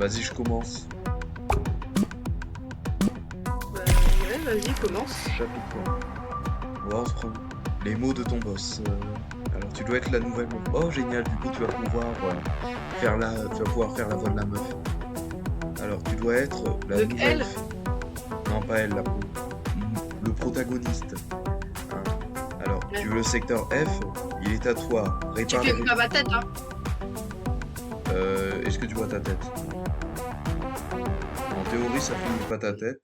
Vas-y, je commence. Bah ouais, vas-y, commence. Chapitre 1. On va reprendre les mots de ton boss. Alors, tu dois être la nouvelle meuf. Oh, génial, du coup, tu vas pouvoir tu vas pouvoir faire la voix de la meuf. Alors, tu dois être la Donc nouvelle... elle. Non, pas elle, le protagoniste. Hein. Alors, Ouais. tu veux le secteur F, il est à toi. Tu Répare fais les... pas ma tête, hein. Est-ce que tu vois ta tête? En théorie, ça filme pas ta tête.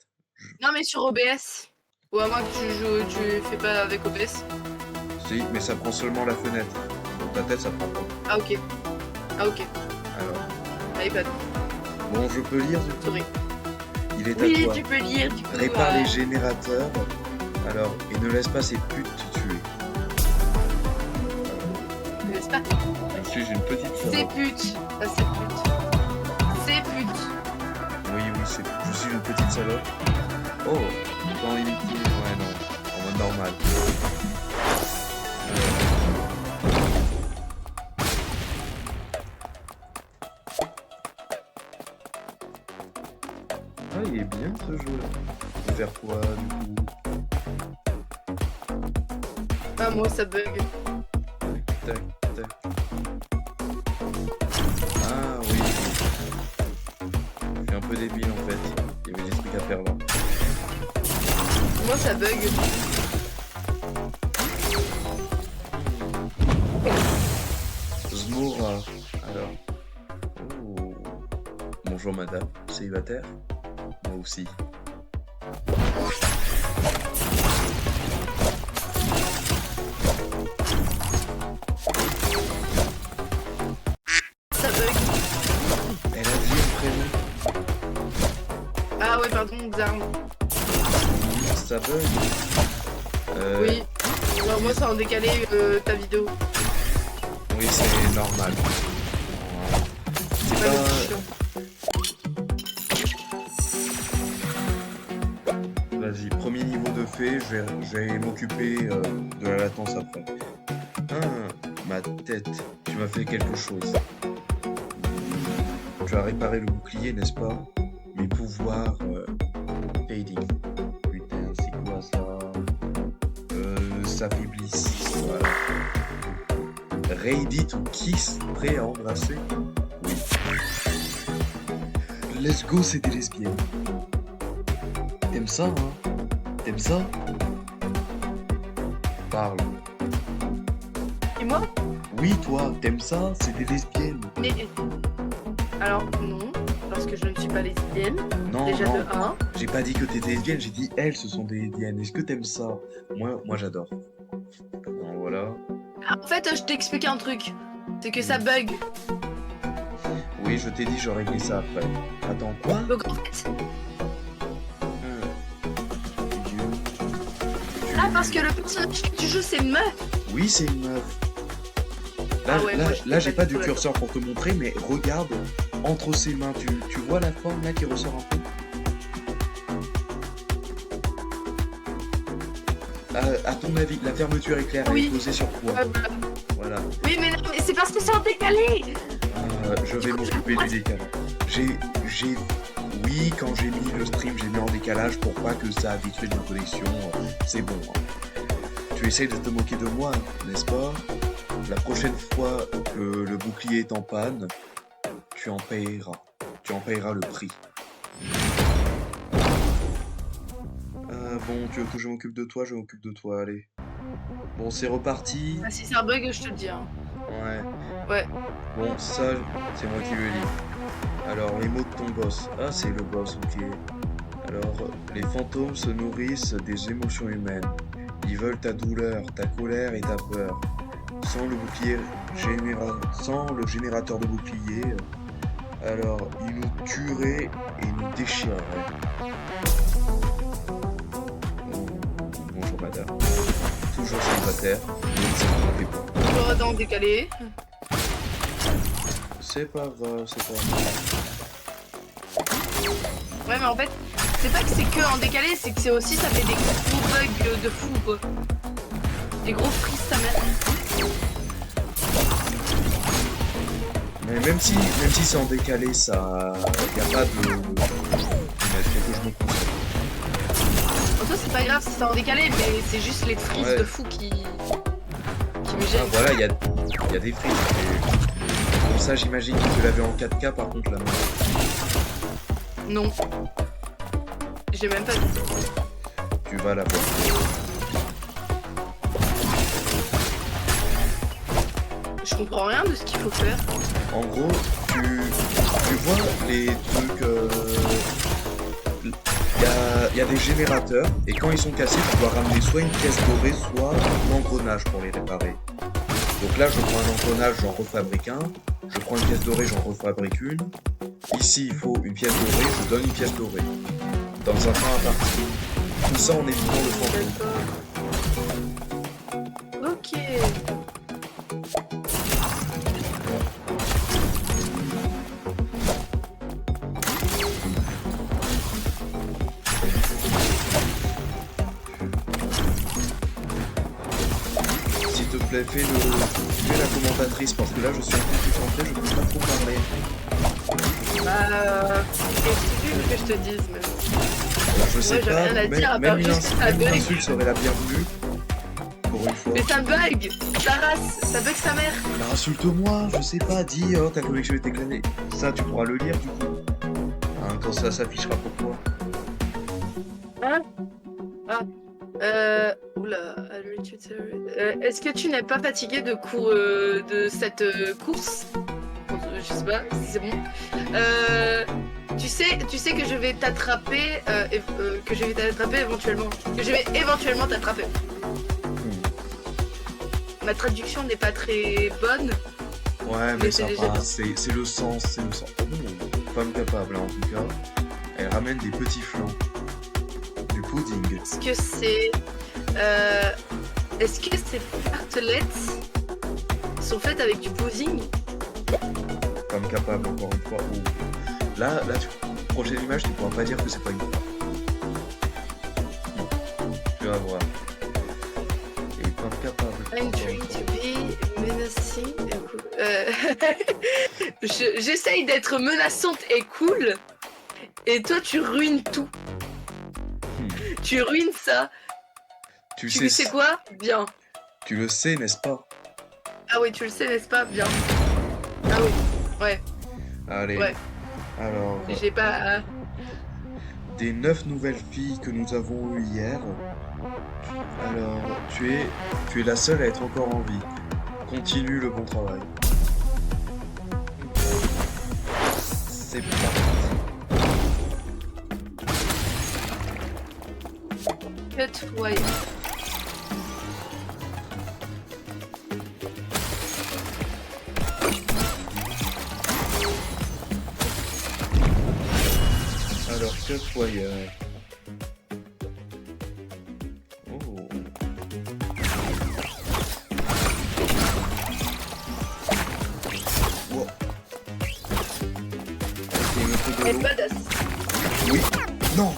Non, mais sur OBS. Ou à moins que tu fais pas avec OBS. Si, mais ça prend seulement la fenêtre. Donc ta tête, ça prend pas. Ah, ok. Ah, ok. Alors, iPad. bon, je peux lire du coup. Sorry. Il est à Oui, toi. tu peux lire, du coup. Répare les générateurs. Alors, et ne laisse pas ces putes te tuer. N'est-ce pas? Si, j'ai une petite C'est salope. pute. Ah, c'est pute. C'est pute. Oui, je suis une petite salope. Oh, dans limité. Ouais, non. En mode normal. Ah, il est bien ce jeu. On va faire quoi du coup? Ah, moi, ça bug. Tac, tac. Ah oui. Je suis un peu débile en fait. Il y avait des trucs à faire là. Moi, ça bug. Zmora. Alors. Oh. Bonjour madame. Célibataire? Moi aussi. Ça bug. Elle a dit un prénom. Ah, ouais, pardon, Xarm. Ça bug. Oui. Alors, moi, ça en décalé ta vidéo. Oui, c'est normal. C'est Ouais, pas... c'est chiant. Vas-y, premier niveau de fait, je vais m'occuper de la latence après. Ah, ma tête, tu m'as fait quelque chose. Tu as réparé le bouclier, n'est-ce pas? Mes pouvoirs fading. Putain, c'est quoi ça? S'affaiblissent. Voilà. Ready to kiss, prêt à embrasser? Oui. Let's go, c'est des lesbiennes. T'aimes ça, hein? T'aimes ça? Parle. Et moi? Oui, toi, t'aimes ça? C'est des lesbiennes. Mais... Alors, non. Parce que je ne suis pas lesbienne. Non, Déjà non, de 1. j'ai pas dit que t'étais lesbienne, j'ai dit elles, ce sont des lesbiennes. Est-ce que t'aimes ça? Moi j'adore. Bon, voilà. Ah, en fait, je t'ai expliqué un truc. C'est que ça bug. Oui, je t'ai dit, j'aurais réglé ça après. Attends, quoi? Donc, en fait... Dieu. Ah, parce que le personnage que tu joues, c'est une meuf. Oui, c'est une meuf. Là, Ah ouais, moi, j'étais là j'ai pas pas du du tout curseur pour te montrer, mais regarde entre ses mains. Tu vois la forme là qui ressort un peu? À ton avis, la fermeture éclair elle Oui. est posée sur quoi? Ouais, voilà. Voilà. Oui, mais non, mais c'est parce que c'est en décalé. Je vais m'occuper du décalage. Oui, quand j'ai mis le stream, j'ai mis en décalage pour pas que ça habitue ma connexion. C'est bon. Hein. Tu essayes de te moquer de moi, n'est-ce pas? La prochaine fois que le bouclier est en panne, tu en payeras. Tu en payeras le prix. Bon, tu veux que je m'occupe de toi? Je m'occupe de toi, allez. Bon, c'est reparti. Ah, si c'est un bug, je te le dis. Hein. Ouais. Ouais. Bon, ça, c'est moi qui le lis. Alors, les mots de ton boss. Ah, c'est le boss, ok. Alors, les fantômes se nourrissent des émotions humaines. Ils veulent ta douleur, ta colère et ta peur. Sans le bouclier, sans le générateur de bouclier, alors ils nous tueraient et nous déchireraient. Oh, bonjour madame. Toujours célibataire, mais ça ne me fait pas. Toujours dans le décalé. C'est pas grave, c'est pas grave. Ouais, mais en fait, c'est pas que c'est que en décalé, c'est que c'est aussi, ça fait des gros bugs de fou, quoi. Des gros frises, ta mère. Mais même si c'est en décalé, ça... Y a pas de... Il faut que je me concentre. En soi, c'est pas grave si c'est en décalé, mais c'est juste les frises Ouais. de fou qui me Ah, gênent. voilà, y a des frises. Et... Bon, ça, j'imagine que tu l'avais en 4K, par contre, là. Non. J'ai même pas vu. Tu vas la voir. Je comprends rien de ce qu'il faut faire. En gros, tu vois les trucs... Il y a des générateurs, et quand ils sont cassés, tu dois ramener soit une pièce dorée, soit un engrenage pour les réparer. Donc là, je prends un engrenage, j'en refabrique un. Je prends une pièce dorée, j'en refabrique une. Ici, il faut une pièce dorée, je donne une pièce dorée. Dans un train à partir. Tout ça en évitant le fantôme. D'accord. Ok. S'il te plaît, fais la commentatrice, parce que là, je suis un peu concentré, je peux pas trop parler. Qu'est-ce que tu veux que je te dise même? Alors, je sais j'ai pas, rien à dire, à même part une juste que ça même une bug. insulte serait la bienvenue. Pour une fois. Mais ça bug! Ça race! Ça bug sa mère! Bah, insulte-moi, je sais pas, dis, oh, ta connexion est éclairée. Ça, tu pourras le lire, du coup. Hein, quand ça s'affichera pour toi. Hein? Ah. Oula. Est-ce que tu n'es pas fatigué de cette course? Je sais pas si c'est bon. Tu sais que je vais t'attraper, éventuellement. Que je vais éventuellement t'attraper. Ma traduction n'est pas très bonne. Ouais, mais ça c'est passe, c'est le sens, c'est le sens. Oh, femme capable, hein, en tout cas. Elle ramène des petits flancs. Du pudding. Est-ce que c'est... Est-ce que ces tartelettes sont faites avec du pudding? Femme capable, encore une fois. Oh. Là, prochaine image, tu pourras pas dire que c'est pas une femme. Tu vas voir. Et femme capable. I'm encore trying une fois. to be menacing. J'essaye d'être menaçante et cool. Et toi, tu ruines tout. Tu ruines ça. Tu Tu sais quoi? Bien. Tu le sais, n'est-ce pas? Ah oui, tu le sais, n'est-ce pas? Bien. Ah oui. Ouais. Allez. Ouais. Alors, J'ai pas... des 9 nouvelles filles que nous avons eues hier. Alors, tu es la seule à être encore en vie. Continue le bon travail. C'est parti. Cut wire. Alors, cut wire. Oh. Wow. Ok, il me faut de Et l'eau. badass. Oui. Non.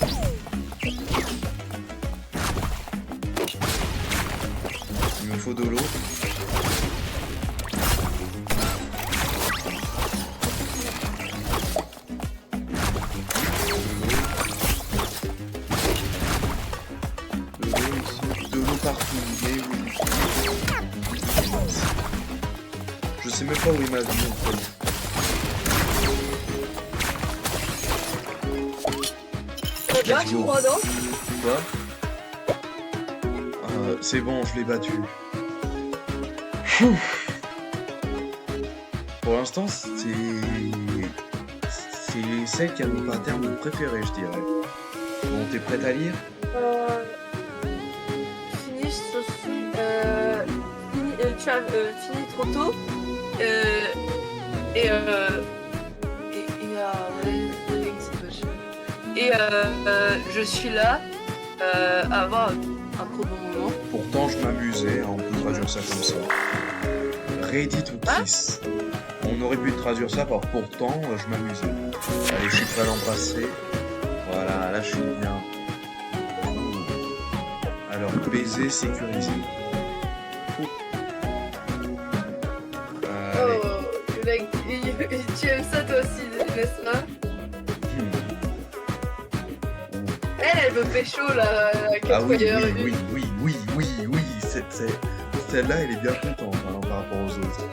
Il me faut de l'eau. De l'eau partout, mais oui. Je sais même pas où est ma vie en fait. Là, Let's tu go. crois, non? Quoi? C'est bon, je l'ai battu. Pour l'instant, c'est celle qui a mon pattern préféré, je dirais. Bon, t'es prête à lire? Finish so soon. Tu as fini trop tôt. Je suis là à avoir un trop bon moment. Pourtant, je m'amusais, hein, on peut traduire ça comme ça. Ready to kiss. On aurait pu traduire ça par pourtant, je m'amusais. Allez, je suis prêt à l'embrasser. Voilà, là je suis bien. Alors, baiser sécurisé. Allez. Oh, you like tu aimes ça toi aussi, n'est-ce pas? Hmm. Elle veut pécho là, Ah oui, Catfire. oui. Celle-là, elle est bien contente hein, par rapport aux autres.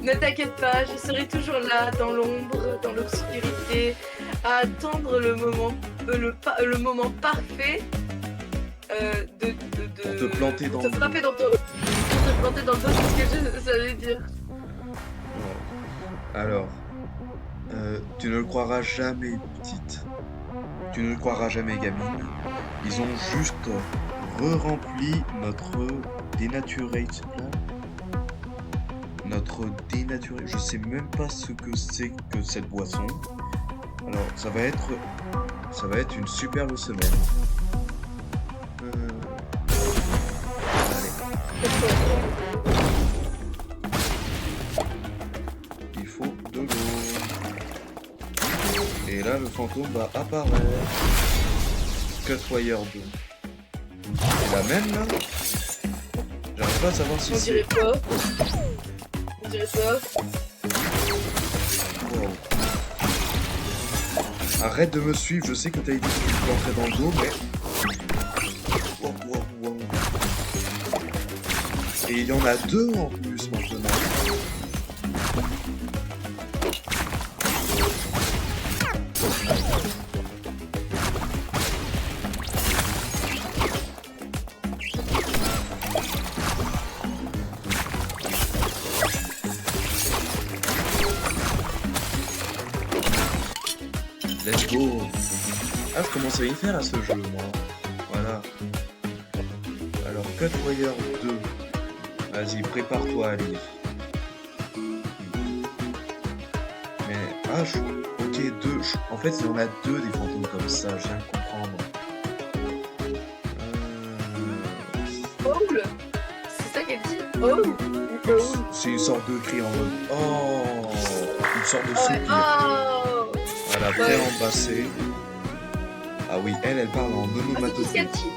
Ne t'inquiète pas, je serai toujours là, dans l'ombre, dans l'obscurité, à attendre le moment, le moment parfait de Pour te planter dans te le dos. frapper dans ton... Pour te planter dans le dos, c'est ce que j'allais dire. Ouais. Alors, tu ne le croiras jamais, petite. Tu ne le croiras jamais, gamine. Ils ont juste re-rempli notre dénaturate plan. Notre dénaturé. Je sais même pas ce que c'est que cette boisson. Alors, ça va être une superbe semaine. Allez, il faut de l'eau. Et là, le fantôme va apparaître. Cutwire 2. C'est la même là? J'arrive pas à savoir si On c'est. dirait pas. On dirait pas. Wow. Arrête de me suivre, je sais que t'as dit que tu peux entrer dans le dos, mais. Wow. Et il y en a deux en plus maintenant. Let's go. Ah, je commence à y faire à ce jeu, moi. Voilà. Alors, Cutwire 2. Vas-y, prépare-toi à lire. Mais, ok, deux. En fait, il y en a deux des fantômes comme ça, je viens de comprendre. Owl. C'est ça qu'elle dit. Owl. C'est une sorte de cri en mode oh, une sorte de Ouais. soupir. Oh. Voilà, pré-embrassé. Ah oui, elle parle en Ah, c'est onomatopée. ce qu'elle dit.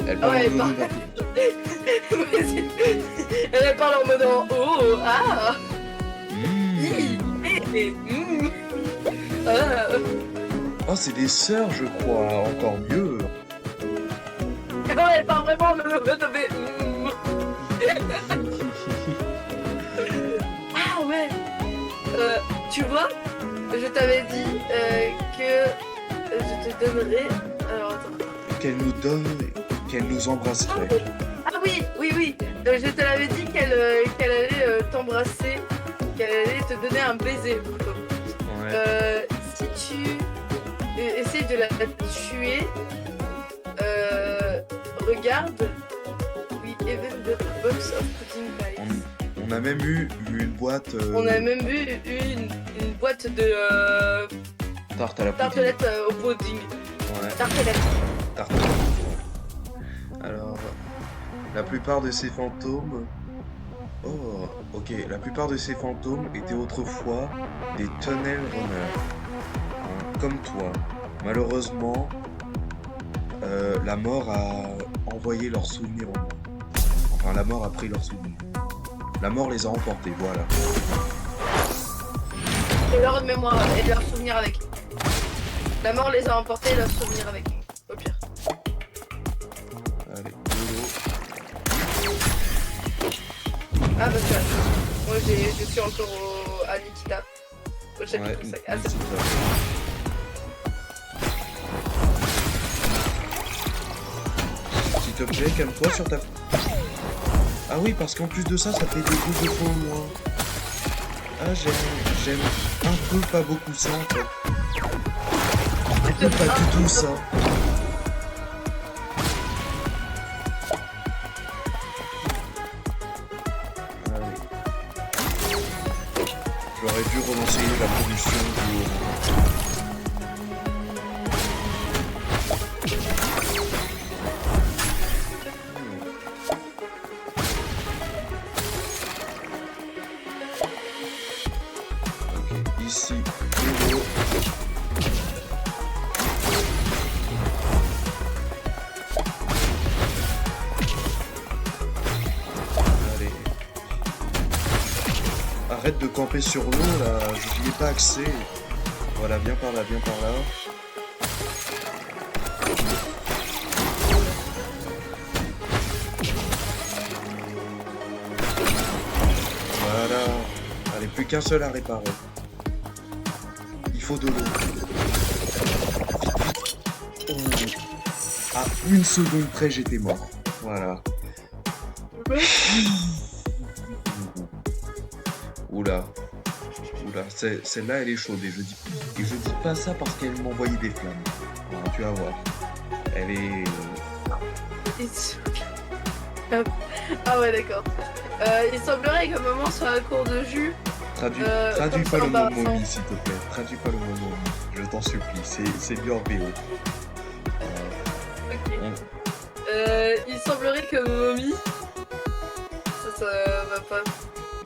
Elle parle Ouais, en onomatopée. Elle parle en mode oh, ah, Mmh. ah. Oh, c'est des sœurs, je crois. Encore mieux. Non, elle parle vraiment en mode ah ouais. Tu vois, je t'avais dit que je te donnerais. Alors attends. Qu'elle nous embrasserait. Ah oui. Je te l'avais dit qu'elle allait t'embrasser, qu'elle allait te donner un baiser. Ouais. Si tu essayes de la tuer, regarde. We even the box of pudding pies. On a même eu une boîte. On a même vu une boîte de Tarte à la poudre. tartelettes au pudding. Ouais. Tartelettes. Tartelette. Alors, la plupart de ces fantômes. Oh, ok. La plupart de ces fantômes étaient autrefois des tunnel runners. Hein, comme toi. Malheureusement, la mort a envoyé leurs souvenirs au monde. Enfin, la mort a pris leurs souvenirs. La mort les a emportés, voilà. Et leur mémoire et leurs souvenirs avec. La mort les a emportés et leurs souvenirs avec. Au pire. Allez, de l'eau. Ah bah tu vois. Moi je suis encore à Nikita. Au chapitre 5. Ah, c'est Nikita. S'il te plaît, calme-toi sur ta... Ah oui, parce qu'en plus de ça, ça fait des gouttes de feu au moins. Ah, j'aime un peu pas beaucoup ça en fait. Un peu pas du tout ça. Allez. J'aurais dû relancer la production du... Ici, de l'eau. Allez. Arrête de camper sur l'eau là, je n'y ai pas accès. Voilà, viens par là, viens par là. Voilà. Allez, plus qu'un seul à réparer. Il faut de l'eau. Oh. À une seconde près, j'étais mort. Voilà. Oula. Oula, celle-là, elle est chaude. Et je dis pas ça parce qu'elle m'envoyait des flammes. Alors, tu vas voir. Elle est... Ah ouais, d'accord. Il semblerait qu'à un moment sur un cours de jus. Traduis comme pas ça, le mot embarrassant. momie, s'il te plaît. Traduis pas le mot momie. Je t'en supplie. C'est du hors BO. Ok. Il semblerait que Momi. Ça va pas.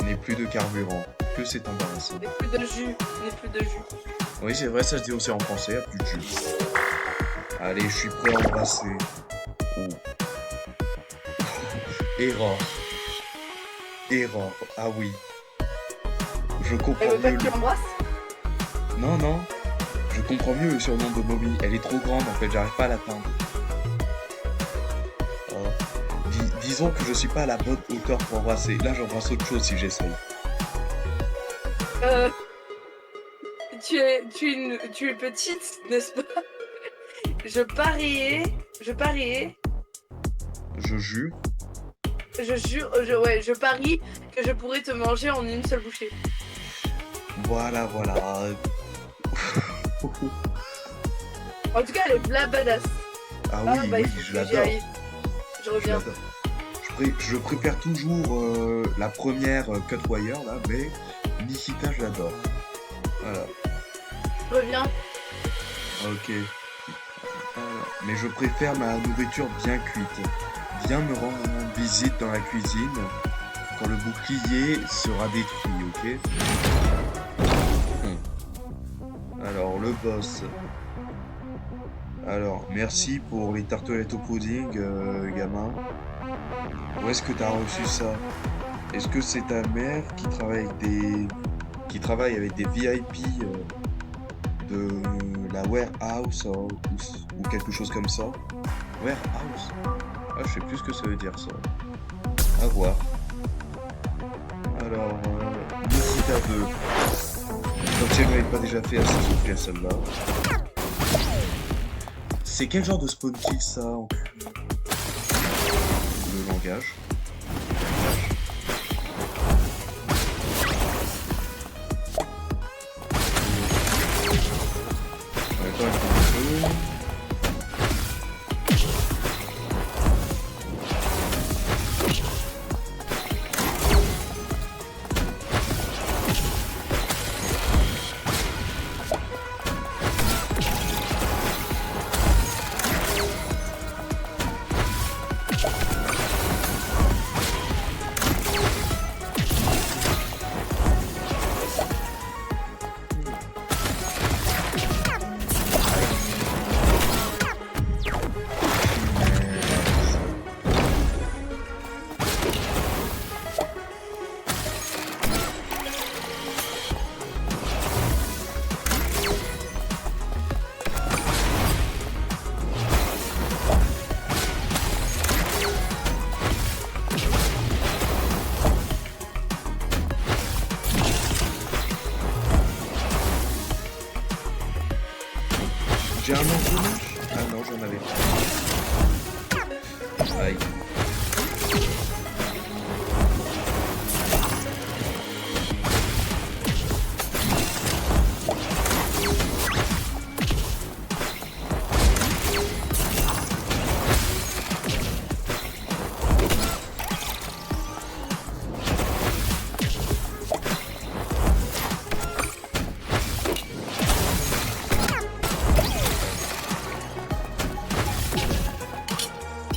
N'ai plus de carburant. Que c'est embarrassant. N'est plus de jus. N'est plus de jus. Oui, c'est vrai, ça se dit aussi en français. Y'a plus de jus. Allez, je suis prêt à embrasser. Oh. Error. Error. Ah oui. Je comprends Elle veut pas mieux. que tu l'embrasses? Non, non. Je comprends mieux le surnom de Mommy. Elle est trop grande en fait, j'arrive pas à l'atteindre. Disons que je suis pas à la bonne hauteur pour embrasser. Là, j'embrasse autre chose si j'essaye. Tu es petite, n'est-ce pas? Je pariais, Je jure. je parie que je pourrais te manger en une seule bouchée. Voilà, voilà. En tout cas, elle est badass. Ah oui, bah, oui, il faut je que j'y l'adore. aille. Je Je reviens. l'adore. Je préfère toujours la première Cutwire là, mais Nikita, je l'adore. Voilà. Je reviens. Ok. Mais je préfère ma nourriture bien cuite. Viens me rendre visite dans la cuisine quand le bouclier sera détruit, ok? Alors, le boss. Alors, merci pour les tartelettes au pudding, gamin. Où est-ce que t'as reçu ça? Est-ce que c'est ta mère qui travaille avec des VIP de la warehouse ou quelque chose comme ça? Warehouse? Ah, je sais plus ce que ça veut dire ça. À voir. Alors, Nikita 2. Donc si elle m'avait pas déjà fait assez souffrir celle-là. C'est quel genre de spawn kill ça en... Le langage. Attends, il faut un peu. J'ai un engrenage? Ah non, j'en avais pas. Aïe.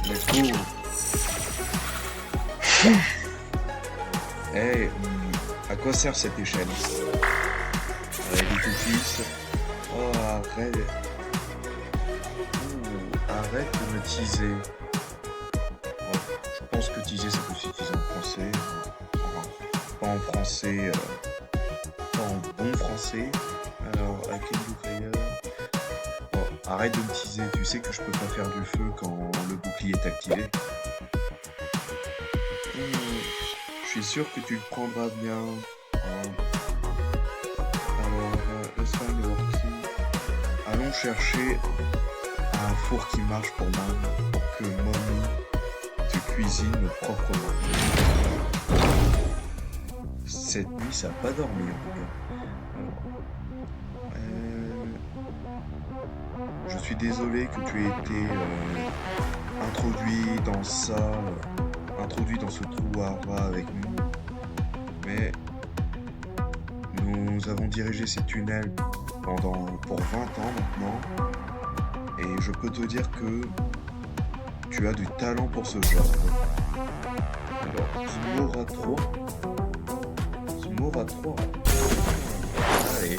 Let's go. Eh, à quoi sert cette échelle? Elle est tout fils. Oh, arrête. Arrête de me teaser. Oh, je pense que teaser, ça peut s'utiliser en français. Enfin, pas en français bon français. Alors, à quel bouclier? Bon, arrête de me teaser, tu sais que je peux pas faire du feu quand le bouclier est activé. Je suis sûr que tu le prendras bien. Hein. Alors, let's find the working. Allons chercher un four qui marche pour moi, pour que Mommy te cuisine proprement. Cette nuit, ça n'a pas dormi en tout cas. Je suis désolé que tu aies été introduit dans ce trou à rats avec nous, mais nous avons dirigé ces tunnels pour 20 ans maintenant, et je peux te dire que tu as du talent pour ce genre. Alors, Zmora 3. Allez.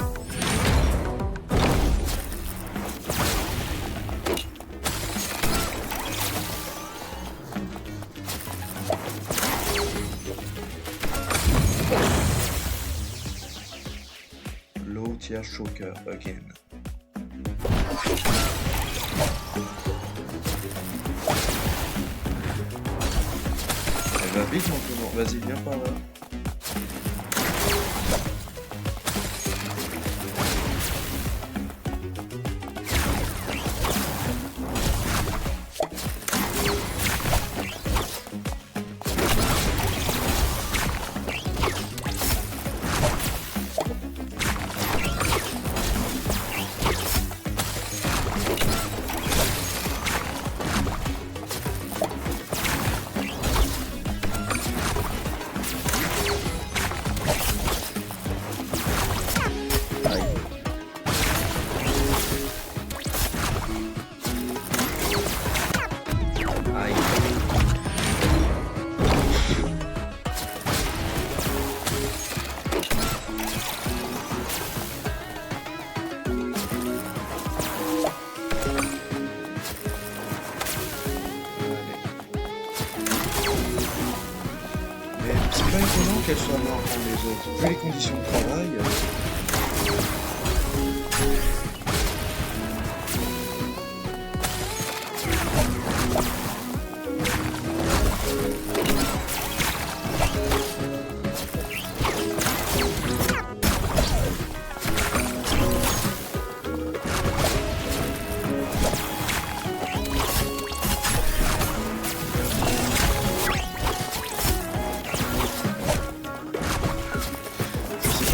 Low tier choker again. Elle va vite maintenant. Vas-y, viens par là. C'est pas étonnant qu'elle soit moins grande les autres. Vu les conditions de travail.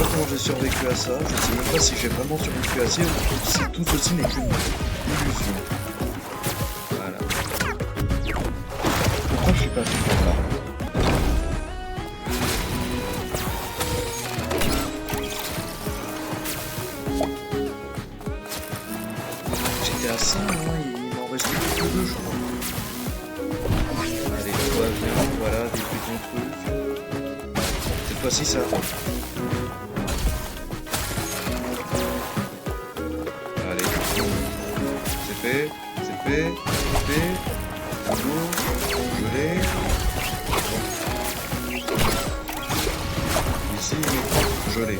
Comment j'ai survécu à ça, je sais même pas si j'ai vraiment survécu à ça ou si tout ceci n'est qu'une illusion. Voilà. Pourquoi je suis passé par là? J'étais à 100, hein, il m'en restait plus que 2 je crois. Allez, toi viens, voilà, détruis ton truc. Cette fois-ci ça va. C'est fait, gelé. Ici, gelé.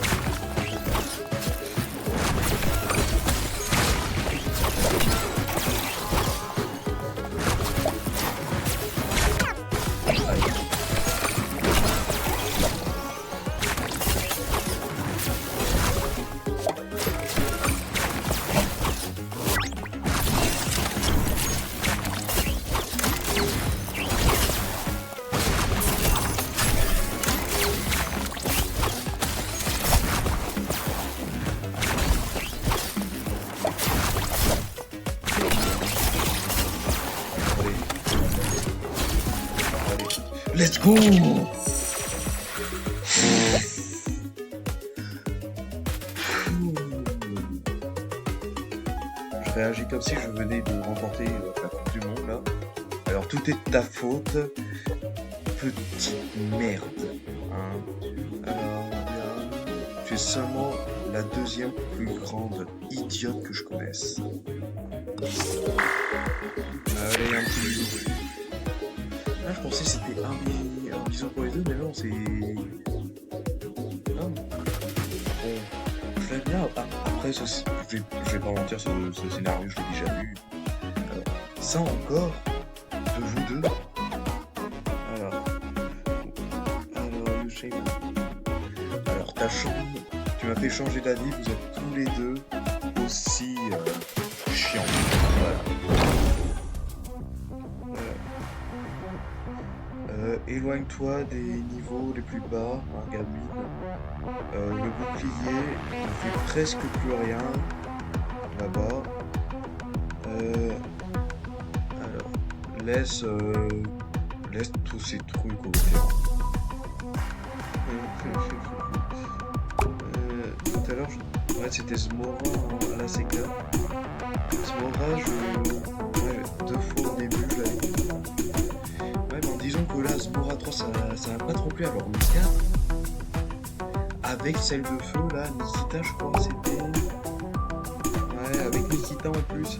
Let's go! Je réagis comme si je venais de remporter la Coupe du Monde là. Alors tout est de ta faute, petite merde. Hein. Alors, tu es seulement la deuxième plus grande idiote que je connaisse. Allez, un petit bisou. Ah, je pensais que c'était un bisou pour les deux, mais non, c'est... Non. Bon. après, je vais pas mentir, ce scénario, je l'ai déjà vu. Alors, ça encore, de vous deux. Alors, Yusheng. Alors, tu m'as fait changer d'avis, vous êtes tous les deux aussi chiants. Voilà. Éloigne-toi des niveaux les plus bas, Gamine. Le bouclier ne fait presque plus rien là-bas. Alors, laisse tous ces trucs au terrain. Tout à l'heure, ouais, c'était Zmora, hein, là c'est clair. Zmora, ouais, 2 fois au début, je l'avais dit. Ouais, bon, disons que là, Zmora 3, ça m'a pas trop plu. Alors, le 4, avec celle de feu, là, Nikita, je crois, c'était... Ouais, avec Nikita en plus.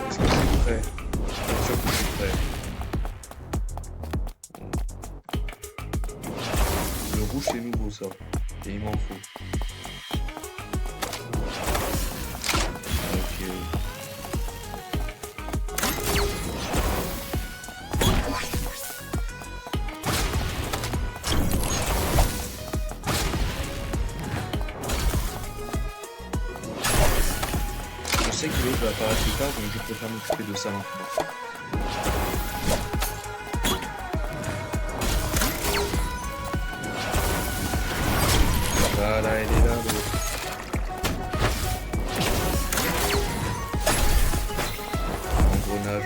Est-ce que c'est prêt? Bien sûr que c'est prêt. Le rouge, c'est nouveau, ça. Et il m'en faut. Ok. Je sais que l'autre va apparaître plus tard, donc je préfère m'occuper de ça maintenant. Voilà, elle est là, l'autre. Engrenage,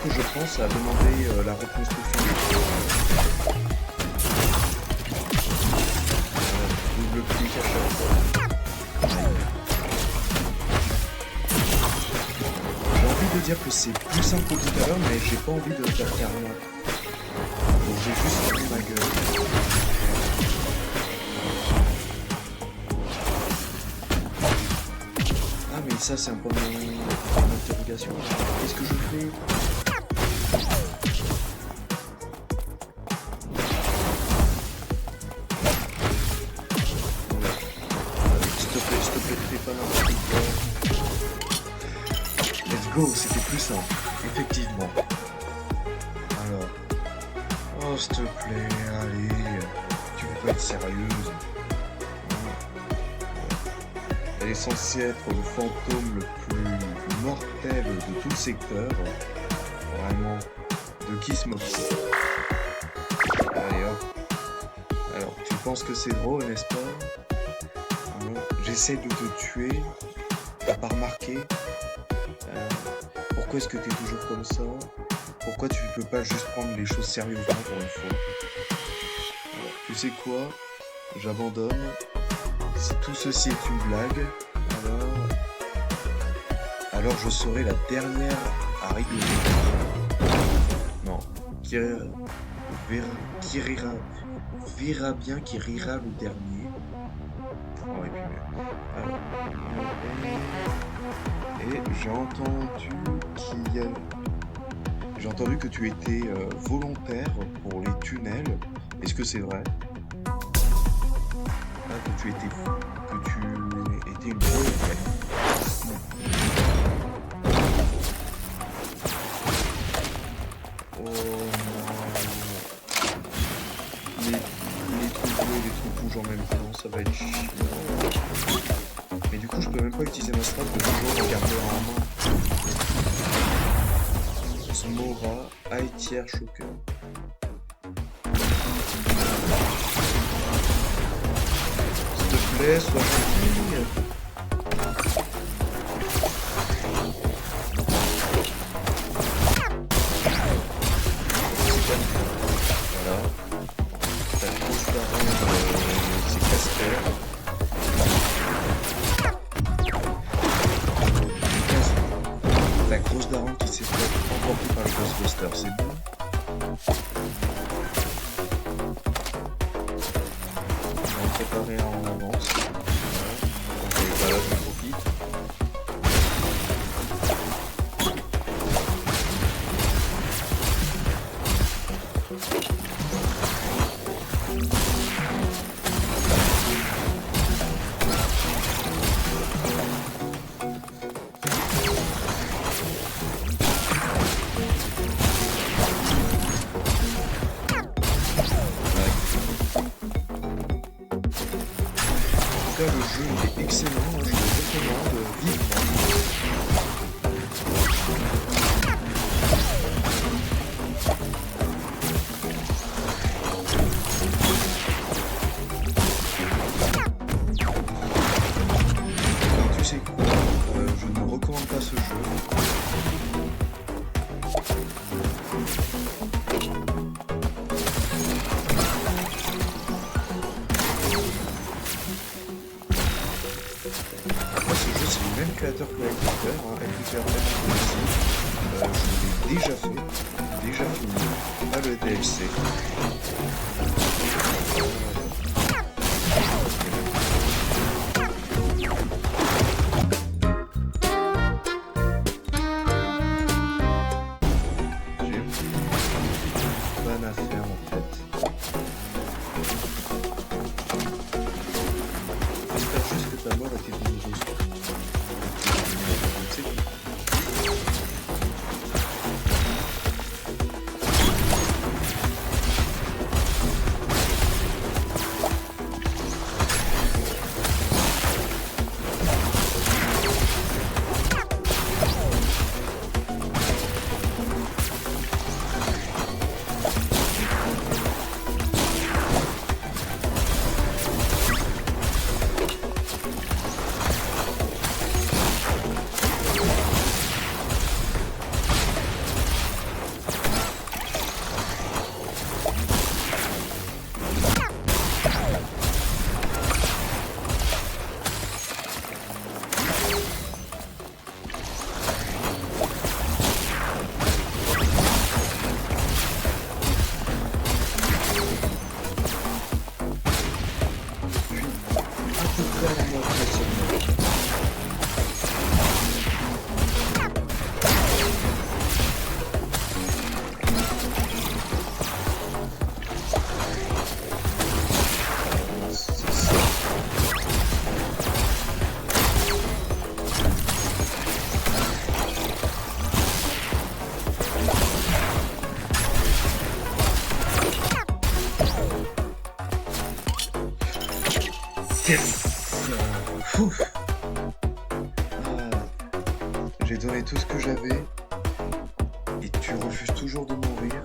je pense à demander la reconstruction des double clic à chaque fois. J'ai envie de dire que c'est plus simple que tout à l'heure, mais j'ai pas envie de le faire carrément. Donc j'ai juste fermé ma gueule. Ah mais ça c'est un point d'interrogation. Qu'est-ce que je fais? Let's go, c'était plus simple, effectivement. Alors, oh s'il te plaît, allez, tu peux pas être sérieuse. Elle est censée être le fantôme le plus mortel de tout le secteur. Vraiment, de qui se moque? Allez hop. Alors, tu penses que c'est drôle, n'est-ce pas? J'essaie de te tuer, t'as pas remarqué? Pourquoi est-ce que t'es toujours comme ça? Pourquoi tu peux pas juste prendre les choses sérieusement pour une fois? Alors, tu sais quoi? J'abandonne. Si tout ceci est une blague, alors je serai la dernière à rigoler. Non, qui verra bien qui rira le dernier. Oh, et puis, alors, et j'ai entendu que tu étais volontaire pour les tunnels. Est-ce que c'est vrai? Ah, que tu étais une volontaire. Oh non. Les trous bleus et les trous rouges en même temps, ça va être chiant. Mais du coup, je peux même pas utiliser ma strat de toujours regarder en main. Zmora, high tier choker. S'il te plaît, sois gentil. Voilà. Ta grosse daronne, c'est Casper. La grosse daronne qui s'est fait emporter par les Ghostbusters, c'est bon. préparé en avance. Voilà. Quand elle est pas là, j'en profite. Le jeu est excellent, je le recommande vivement. Tu sais quoi, je ne recommande pas ce jeu. Après, ce jeu, c'est le même créateur que Epic hein, Epic je l'ai déjà fait, déjà fini, pas le DLC. J'ai une petite vanne à faire en fait. J'espère juste que ta mort était douloureuse. Je ne sais plus. Yes! J'ai donné tout ce que j'avais et tu refuses toujours de mourir.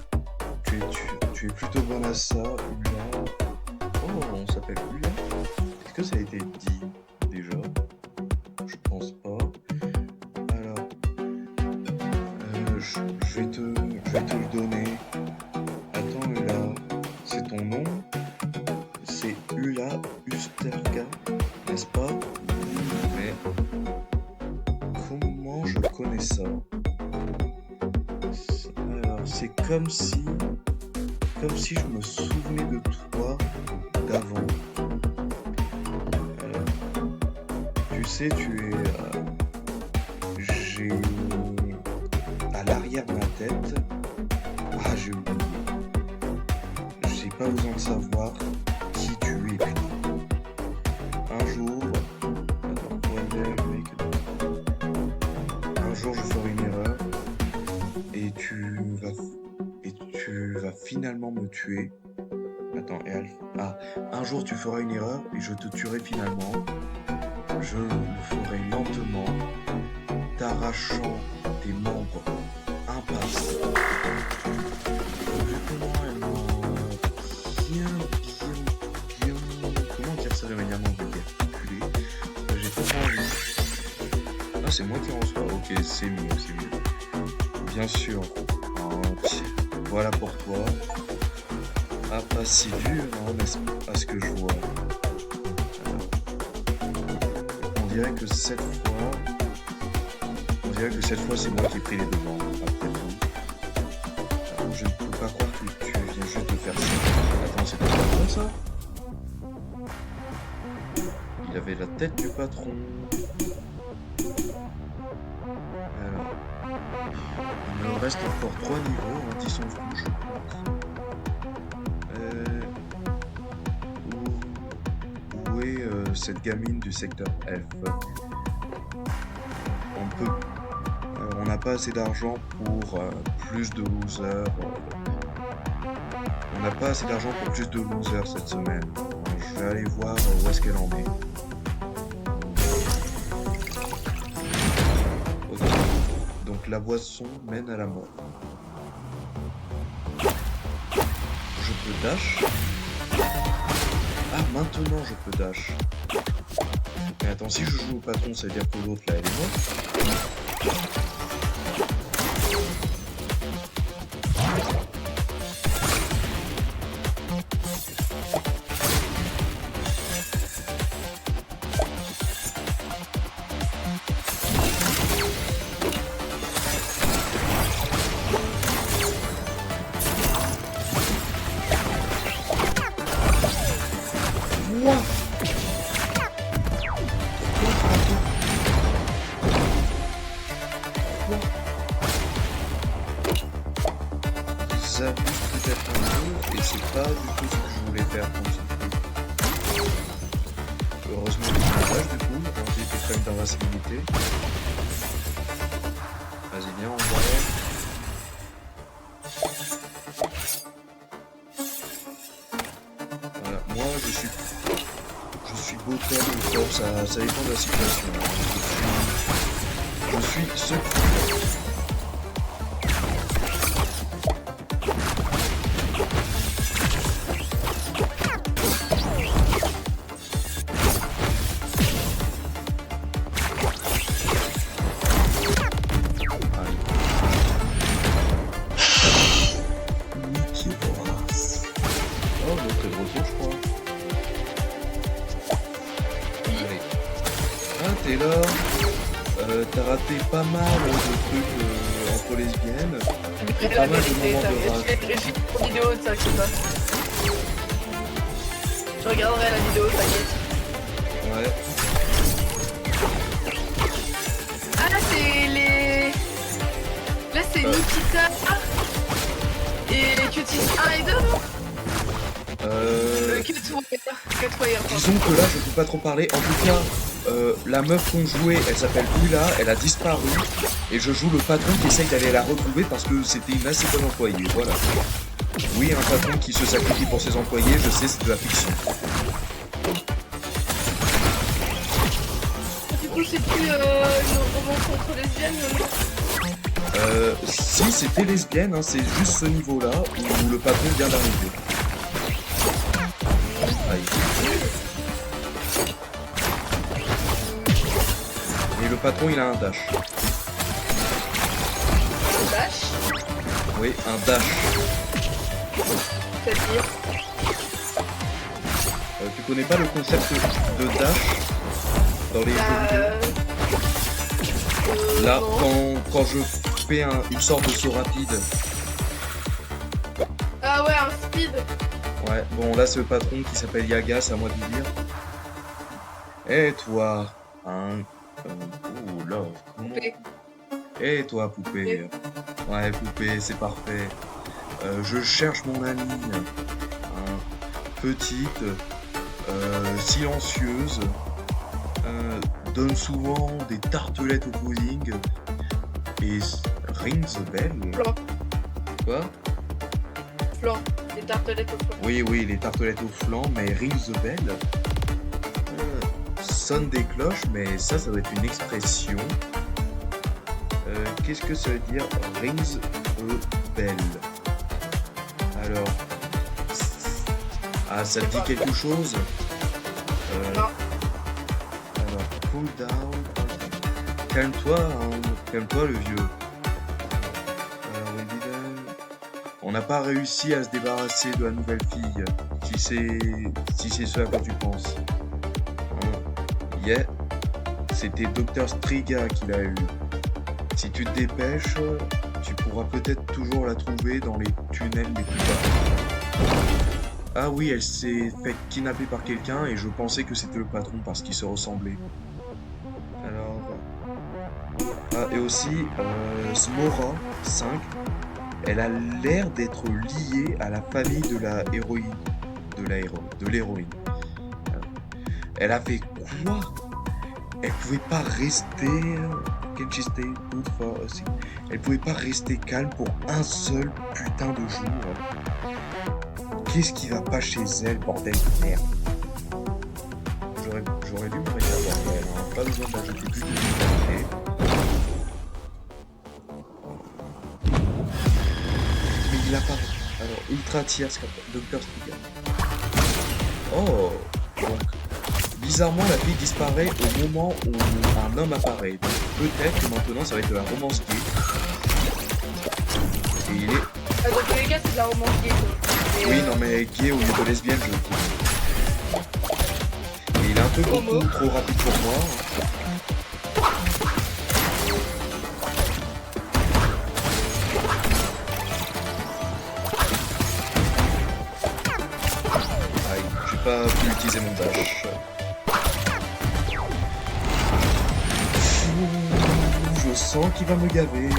Tu es plutôt bonne à ça, Ulla. Oh, on s'appelle Ulla? Est-ce que ça a été dit déjà? Je pense pas. Alors, je vais te le donner. Attends, Ulla, c'est ton nom? C'est Ulla Usterka, n'est-ce pas? Mais comment je connais ça? Alors, c'est comme si je me souvenais de toi d'avant. Tu sais, j'ai à l'arrière de ma tête. Ah, j'ai oublié. J'ai pas besoin de savoir qui tu es, putain. Un jour, je ferai une erreur et tu vas finalement me tuer. Attends, un jour tu feras une erreur et je te tuerai finalement. Je le ferai lentement, t'arrachant tes membres un par un. Vu comment elle m'a bien, comment dire ça de manière non vulgaire, j'ai trop envie. Ah, c'est moi qui reçois, ok, c'est mieux. Bien sûr, voilà pour toi. Ah, pas si dur, hein, n'est-ce pas ce que je vois. On dirait que cette fois, c'est moi qui ai pris les devants, après tout. Je ne peux pas croire que tu viens juste de faire ça. Attends, c'est pas comme ça? Il avait la tête du patron. Alors, il me reste encore 3 niveaux, hein, 10 en tout, je pense. Où est cette gamine du secteur F? On n'a pas assez d'argent pour plus de losers. On n'a pas assez d'argent pour plus de losers cette semaine. Je vais aller voir où est-ce qu'elle en est. Ok. Donc la boisson mène à la mort. Je peux dash. Ah, maintenant je peux dash. Mais attends, si je joue au patron, ça veut dire que l'autre là, elle est morte. Ça abuse peut-être un peu, et c'est pas du tout ce que je voulais faire comme ça. Heureusement, il y a du coup, j'ai été quand même d'invincibilité. Vas-y, viens, on va. Voilà, moi je suis bottom ou top, ça dépend de la situation. Je suis ce t'es là, t'as raté pas mal de trucs entre lesbiennes, et pas mal de moments de rage. J'ai fait une vidéo de ça, je sais pas. Je regarderai la vidéo, t'inquiète. Ouais. Ah là c'est les... Là c'est Nikita et Cutie 1 et 2, non? Cutwire. Disons que là je peux pas trop parler, en tout cas... la meuf qu'on jouait, elle s'appelle Bula, elle a disparu, et je joue le patron qui essaye d'aller la retrouver parce que c'était une assez bonne employée, voilà. Oui, un patron qui se sacrifie pour ses employés, je sais, c'est de la fiction. Du coup, c'est plus une romance entre lesbiennes, non? Si, c'était lesbienne, hein, c'est juste ce niveau-là où le patron vient d'arriver. Aïe. Et le patron, il a un dash. Un dash? Oui, un dash. C'est-à-dire tu connais pas le concept de dash dans les jeux vidéo? Là, quand je fais une sorte de saut rapide. Ah ouais, un speed. Ouais, bon, là, c'est le patron qui s'appelle Yaga, c'est à moi de lui dire. Eh toi, hein. Oh love, comment... Poupée. Eh toi poupée. Ouais poupée, c'est parfait. Je cherche mon amie. Hein, petite, silencieuse, donne souvent des tartelettes au pudding et ring the bell. Flan. Quoi? Flan. Les tartelettes au flan. Oui, les tartelettes au flan, mais ring the bell. Sonne des cloches, mais ça doit être une expression. Qu'est-ce que ça veut dire rings a bell? Alors, ah, ça te dit quelque chose? Non. Alors, cool down. Calme-toi, hein. Calme-toi le vieux. On n'a pas réussi à se débarrasser de la nouvelle fille, si c'est ce à quoi tu penses. Yeah, c'était Dr Striga qui l'a eu. Si tu te dépêches, tu pourras peut-être toujours la trouver dans les tunnels les plus bas. Ah oui, elle s'est fait kidnapper par quelqu'un et je pensais que c'était le patron parce qu'ils se ressemblaient. Alors... Ah, et aussi, Smora 5, elle a l'air d'être liée à la famille de la héroïne. De l'héroïne. Alors, elle a fait quoi? Elle pouvait pas rester... Can she stay good for us? Elle pouvait pas rester calme pour un seul putain de jour. Qu'est-ce qui va pas chez elle, bordel de merde? J'aurais dû m'arrêter à bordel, hein. Pas besoin d'ajouter plus de difficulté. Mais il apparaît. Alors, Ultra Tiers, Dr. Spiegel. Oh! Donc, bizarrement, la fille disparaît au moment où un homme apparaît. Donc, peut-être que maintenant, ça va être de la romance gay. Et il est... Ah, dans tous les cas, c'est de la romance gay, quoi. Oui, non, mais gay au lieu de lesbienne, je dis. Et il est un peu beaucoup trop rapide pour moi. Aïe, j'ai pas pu utiliser mon dash. Je sens qu'il va me gaver.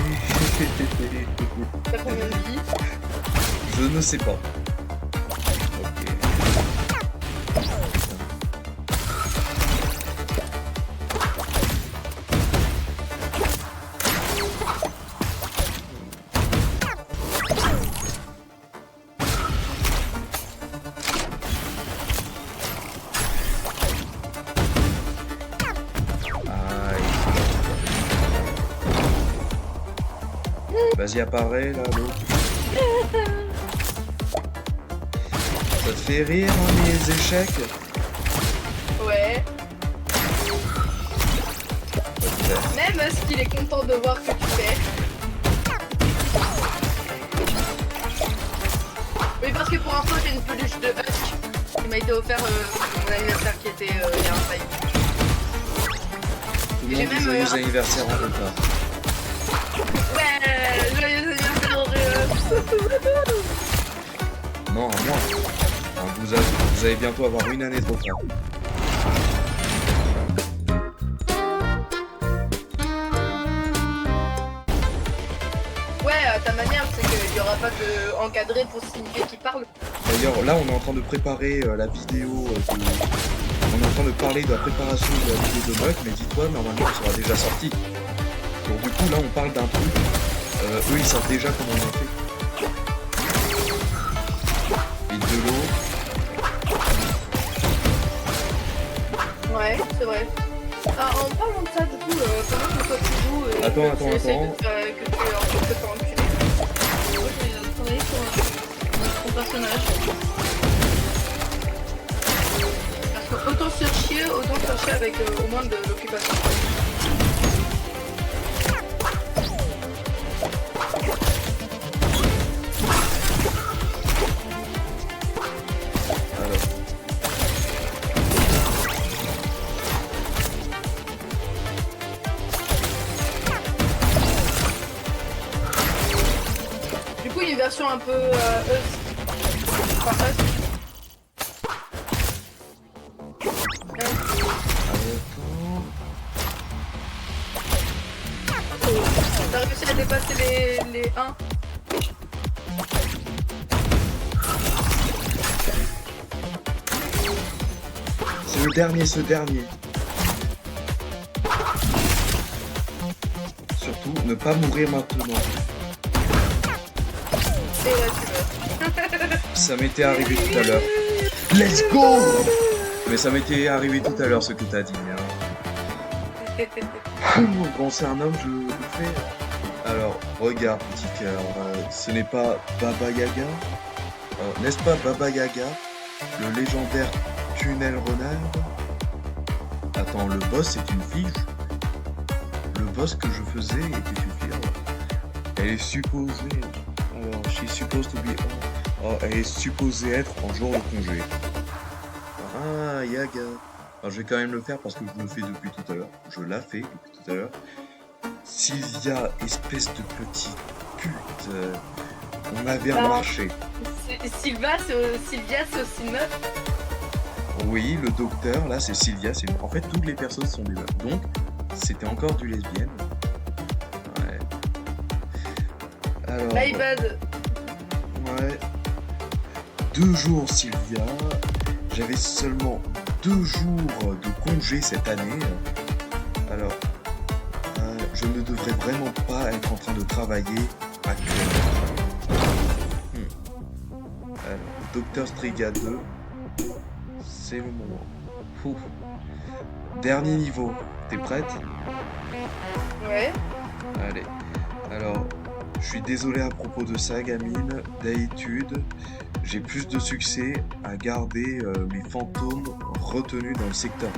T'as combien de vie? Je ne sais pas. Vas-y, apparaît là, l'autre. Ça te fait rire, hein, mes échecs? Ouais. Même ce qu'il est content de voir que tu fais. Oui, parce que pour info, j'ai une peluche de Husk qui m'a été offert pour mon anniversaire qui était il y a un bail. Tout le monde dit joyeux anniversaire en retard. Ouais, joyeux anniversaire en Non, à moi. Enfin, vous allez bientôt avoir une année de retard. Ouais, ta manière, c'est qu'il n'y aura pas de encadré pour signifier qu'il parle. D'ailleurs, là, on est en train de préparer la vidéo On est en train de parler de la préparation de la vidéo de Buck, mais dis-toi, normalement, elle sera déjà sortie. Donc du coup, là, on parle d'un truc. Eux, ils savent déjà comment on fait. Et de l'eau. Ouais, c'est vrai. Ah, en parlant de ça, du coup, pendant que toi tu joues et Attends. que tu es en fait te faire enculer, moi je vais travailler sur ton personnage. Parce que autant se chier avec au moins de l'occupation. Version un peu enfin, t'as réussi à dépasser les 1. C'est le dernier, ce dernier. Surtout, ne pas mourir maintenant. Ça m'était arrivé tout à l'heure. Let's go! Mais ça m'était arrivé tout à l'heure ce que t'as dit. Hein. Bon, c'est un homme, je le fais. Alors, regarde, petit cœur. Ce n'est pas Baba Yaga. N'est-ce pas Baba Yaga, le légendaire tunnel renard? Attends, le boss c'est une fille? Le boss que je faisais était une fille. Elle est supposée... Alors, she's supposed to be... Oh, elle est supposée être en jour de congé. Ah, Yaga. Alors, je vais quand même le faire parce que je le fais depuis tout à l'heure. Je la fais depuis tout à l'heure. Sylvia, espèce de petite pute. On avait Non. marché. Sylvia, c'est aussi une meuf. Oui, le docteur, là, c'est Sylvia. En fait, toutes les personnes sont des meufs. Donc, c'était encore du lesbienne. Ouais. Alors, My bad. ouais. 2 jours, Sylvia. J'avais seulement 2 jours de congé cette année. Alors, je ne devrais vraiment pas être en train de travailler actuellement. Alors, Docteur Striga 2, c'est le moment. Ouf. Dernier niveau, t'es prête? Ouais. Allez. Alors, je suis désolé à propos de ça, gamine. D'habitude, j'ai plus de succès à garder mes fantômes retenus dans le secteur.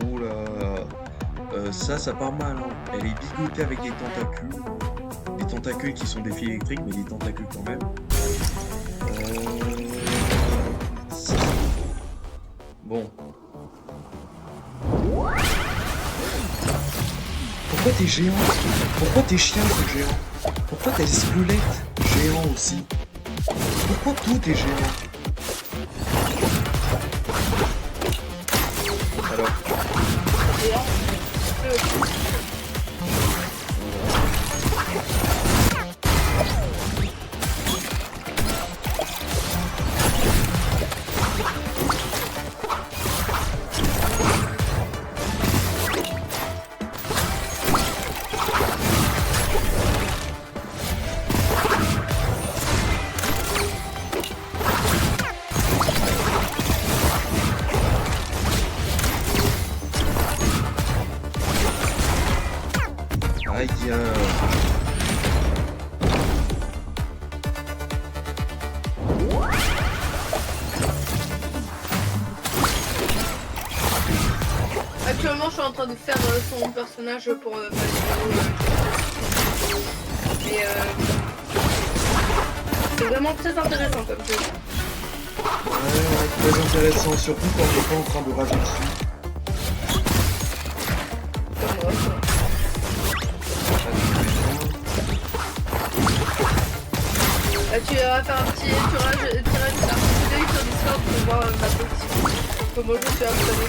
Oula. Ça part mal, hein. Elle est bigotée avec des tentacules. Des tentacules qui sont des fils électriques, mais des tentacules quand même. Ça- Bon. Pourquoi t'es géant? Pourquoi t'es chien ce géant? Pourquoi t'es squelette géant aussi? Pourquoi tout est géant? Alors, Géant. aïe. Actuellement, je suis en train de faire son personnage pour ma vidéo. Et c'est vraiment très intéressant comme jeu. Ouais, très intéressant, surtout quand on n'est pas en train de rager dessus. Comme moi, quoi. Tu vas faire un petit tirage un petit d'œil sur Discord pour voir ma politique. Comment je suis abonné.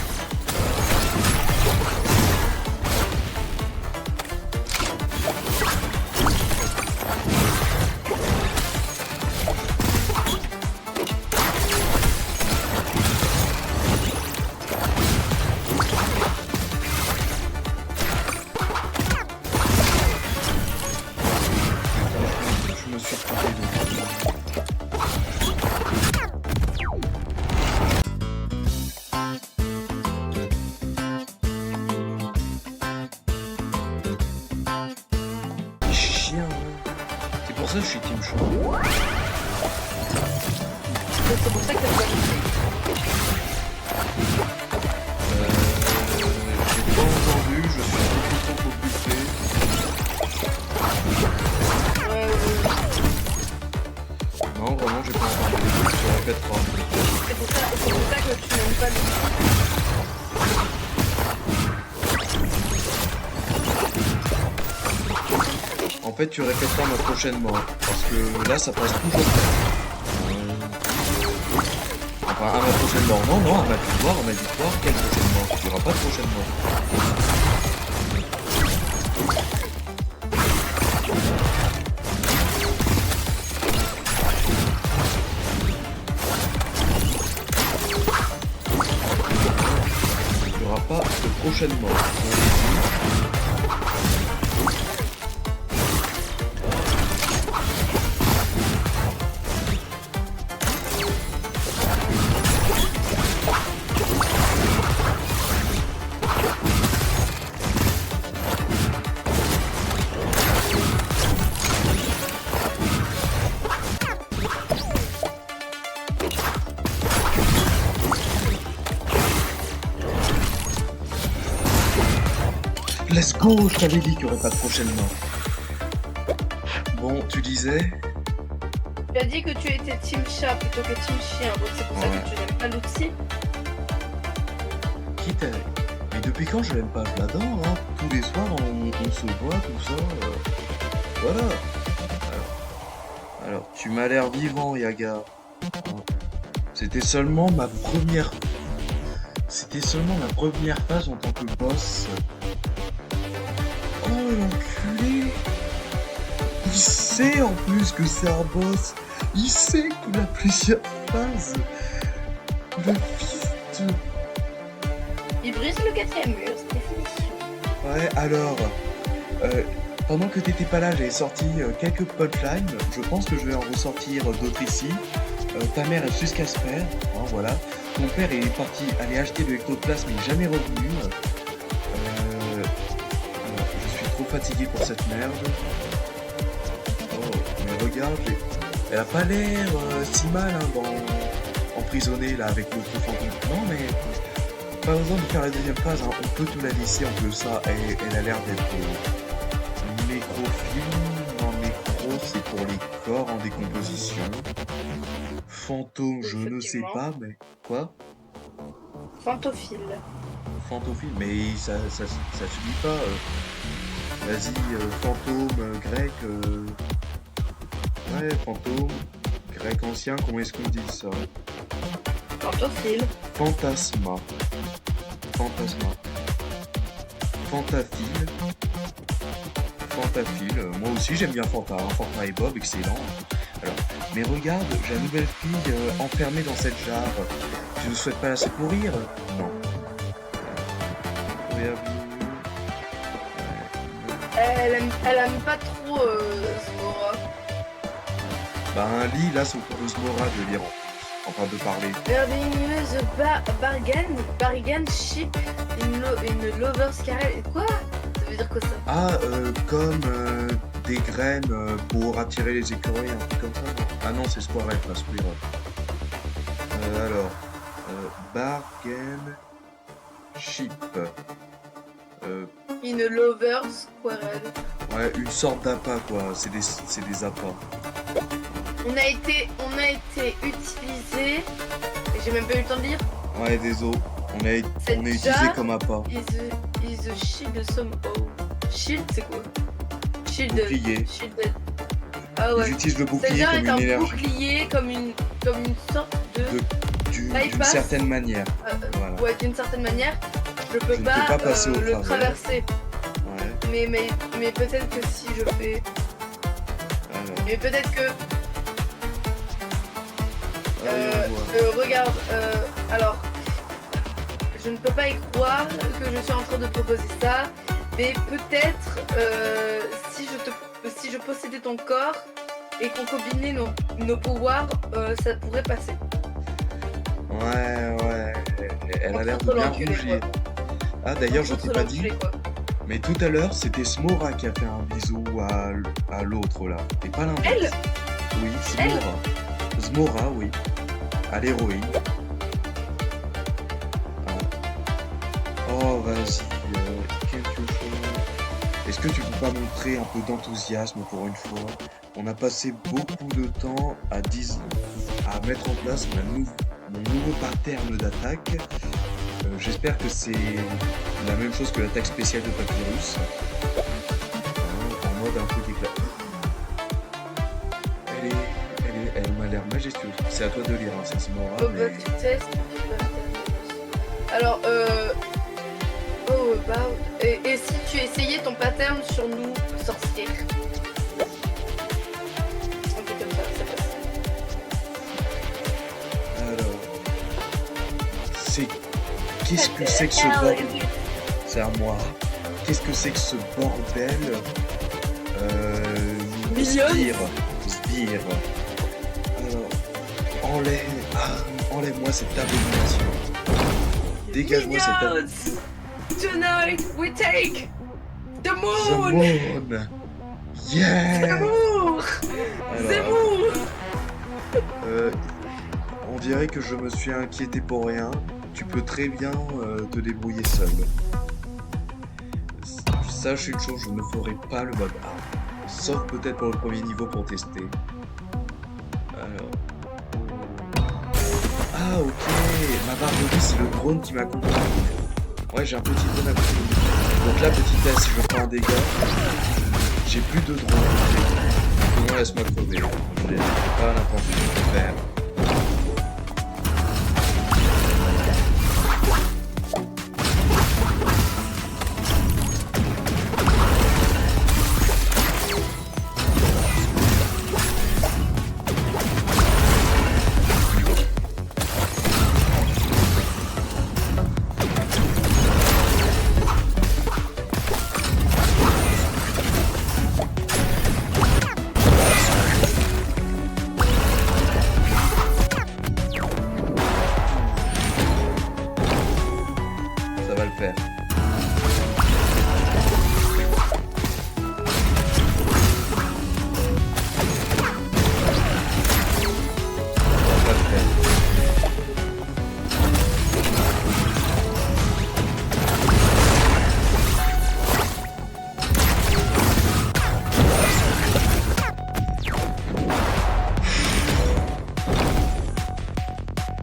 Je me suis trompé de... Chien, ouais. C'est pour ça que je suis team chou. C'est pour ça que t'as pas J'ai pas entendu, je suis un peu trop occupé. Non, vraiment, j'ai pas entendu. Je répète pas. C'est pour ça que tu n'aimes pas le En fait, tu répéteras ma prochainement. Parce que là, ça passe toujours pas. Enfin, à ma prochainement. Non, à ma victoire, quelle prochainement? Il n'y aura pas de prochainement. Il n'y aura pas de prochainement. Let's go, je t'avais dit qu'il n'y aurait pas de prochainement. Bon, tu disais? Tu as dit que tu étais team chat plutôt que team chien, donc c'est pour ça Ouais. que tu n'aimes pas l'outil. Qui t'a... Mais depuis quand je l'aime pas? Je l'adore, hein. Tous les soirs, on se voit, tout ça. Voilà. Alors, tu m'as l'air vivant, Yaga. Hein. C'était seulement ma première... C'était seulement ma première phase en tant que boss. Oh, l'enculé. Il sait en plus que c'est un boss. Il sait qu'il a plusieurs phases. Le fils de... Il brise le 4e mur, c'est fini. Ouais, alors... pendant que t'étais pas là, j'avais sorti quelques punchlines. Je pense que je vais en ressortir d'autres ici. Ta mère est juste Casper, hein, voilà. Ton père est parti aller acheter de l'ectoplasme mais il n'est jamais revenu. Alors, je suis trop fatigué pour cette merde. Oh, mais regarde, elle a pas l'air si mal hein, emprisonnée là avec l'autre fantôme. Non mais pas besoin de faire la deuxième phase, hein. On peut tout la laisser en plus ça. Elle a l'air d'être nécrophile. Non, nécro c'est pour les corps en décomposition. Fantôme, je ne sais pas, mais... Quoi? Fantophile. Fantophile, mais ça suffit pas. Vas-y, fantôme, grec... Ouais, fantôme, grec ancien, comment est-ce qu'on dit ça? Fantophile. Fantasma. Fantasma. Fantaphile. Fantaphile. Moi aussi j'aime bien Fanta, hein. Fanta et Bob, excellent. Alors, mais regarde, j'ai une nouvelle fille enfermée dans cette jarre. Tu ne souhaites pas la secourir? Non. Elle aime pas trop Zmora. Bah un lit là c'est autour de Zmora de lire en train de parler. Merveilleuse bargain ship une lover's carrel. Quoi? Ça veut dire quoi ça? Ah, comme des graines pour attirer les écureuils, un truc comme ça. Ah non, c'est Squirrel, pas Squirrel. Alors, bargain ship. Une lover's quarrel. Ouais, une sorte d'appât quoi, c'est des appâts. On a été utilisé. J'ai même pas eu le temps de lire. Ouais, désolé. On est utilisé comme appât. Is a shield somehow. Shield, c'est quoi? Shield. Bouclier. Shielded. Ah ouais. Ils utilisent le bouclier C'est-à-dire comme une un énergie. bouclier, comme une sorte D'une bypass. certaine manière. Voilà. Ouais, d'une certaine manière. Je peux ne pas, peux pas passer au le travers. traverser. Ouais. Mais peut-être que si je fais. Alors. Mais peut-être que. Ouais. Regarde, alors. Je ne peux pas y croire que je suis en train de proposer ça. Mais peut-être si je possédais ton corps et qu'on combinait nos pouvoirs, ça pourrait passer. Ouais. Elle a l'air de bien rougir. Ah d'ailleurs je t'ai pas dit, mais tout à l'heure c'était Smora qui a fait un bisou à l'autre là, et pas l'inverse. Elle? Oui, Smora. Smora, oui. À l'héroïne. Ah. Oh vas-y, quelque chose. Est-ce que tu peux pas montrer un peu d'enthousiasme pour une fois? On a passé beaucoup de temps à mettre en place mon nouveau pattern d'attaque. J'espère que c'est la même chose que l'attaque spéciale de Papyrus. En mode un peu d'éclat. Elle m'a l'air majestueuse. C'est à toi de lire, hein, c'est Smora. Mais... Alors, oh, bah, et si tu essayais ton pattern sur nous, sorcières? Un peu comme ça passe. Alors, qu'est-ce que c'est que ce bordel? C'est à moi. Qu'est-ce que c'est que ce bordel? Sbire. Alors, enlève-moi cette abomination. Dégage-moi cette abomination. Tonight we take the The moon! moon. Yeah. Zemmour! Alors, Zemmour! on dirait que je me suis inquiété pour rien. Tu peux très bien te débrouiller seul. Sache une chose, je ne ferai pas le mode A. Sauf peut-être pour le premier niveau pour tester. Alors... Ah ok, ma barberie c'est le drone qui m'accompagne. Ouais, j'ai un petit drone à côté de moi. Donc là, petit test, si je prends un dégât, J'ai plus de drone. Sinon, laisse-moi crever. J'ai pas l'intention de le faire. Ça va le faire. Ça va le faire.